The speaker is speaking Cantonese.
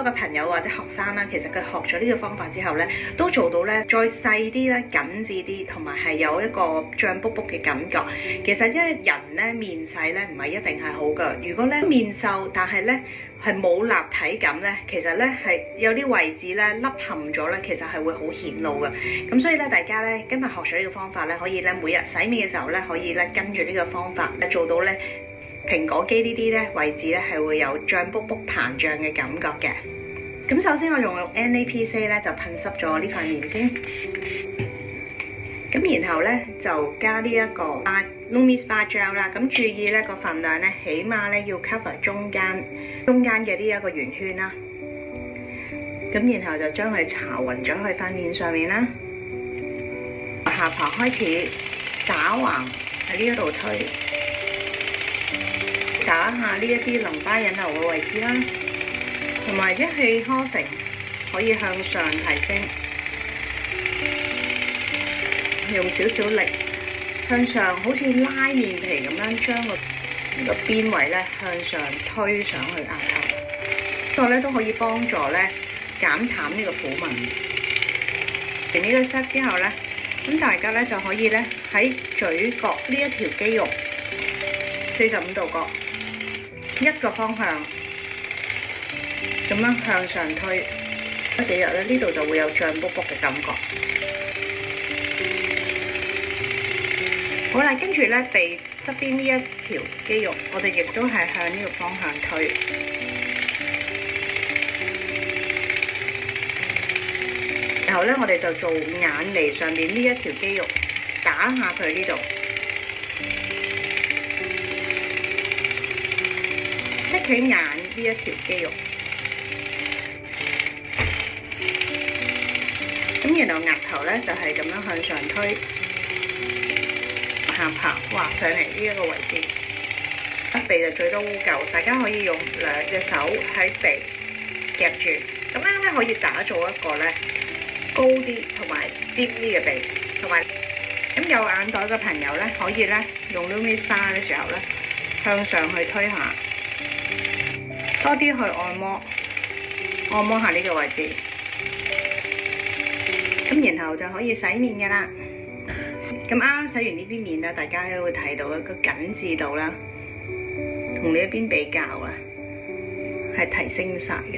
多嘅朋友或者學生啦，其實佢學咗呢個方法之後咧，都做到咧再細啲咧、緊緻啲，同埋係有一個脹卜卜嘅感覺。其實因為人咧面細咧唔係一定係好㗎。如果咧面瘦，但係咧係冇立體感咧，其實咧係有啲位置咧凹陷咗咧，其實係會好顯露嘅。咁所以咧，大家咧今日學咗呢個方法咧，可以咧每日洗面嘅時候咧，可以咧跟住呢個方法咧做到咧蘋果肌呢啲咧位置咧係會有脹卜卜膨脹嘅感覺嘅。咁首先我用 NAPC 咧就噴濕咗呢塊面先，咁然後咧就加呢一個Lumi Spa Gel 啦。咁注意咧個份量咧，起碼咧要 cover 中間嘅呢一個圓圈啦。咁然後就將佢搽勻咗去塊面上面啦。下巴開始打橫喺呢一度推，打下呢一啲淋巴引流嘅位置啦，同埋一氣呵成可以向上提升，用少少力向上，好似拉面皮咁樣將呢個邊位咧向上推上去額頭，呢個咧都可以幫助咧減淡呢個苦紋。完呢個 set 之後咧，咁大家咧就可以咧喺嘴角呢一條肌肉45度角一個方向咁樣向上推，幾日咧呢度就會有脹卜卜嘅感覺。好啦，跟住咧鼻側邊呢一條肌肉，我哋亦都係向呢個方向推。然後咧，我哋就做眼眉上面呢一條肌肉，打下佢呢度，拎起眼呢一條肌肉，咁然後額頭咧就係咁樣向上推，下巴畫上嚟呢一個位置，鼻就最多污垢，大家可以用2隻手喺鼻夾住，咁樣咧可以打造一個咧高啲同埋尖啲嘅鼻，同埋咁有眼袋嘅朋友咧，可以咧用 Lumi Spa 嘅時候咧向上去推下，多啲去按摩下呢個位置，咁然後就可以洗面㗎啦。咁啱啱洗完呢邊面咧，大家都會睇到一個緊緻度啦，同呢一邊比較啊，係提升晒嘅。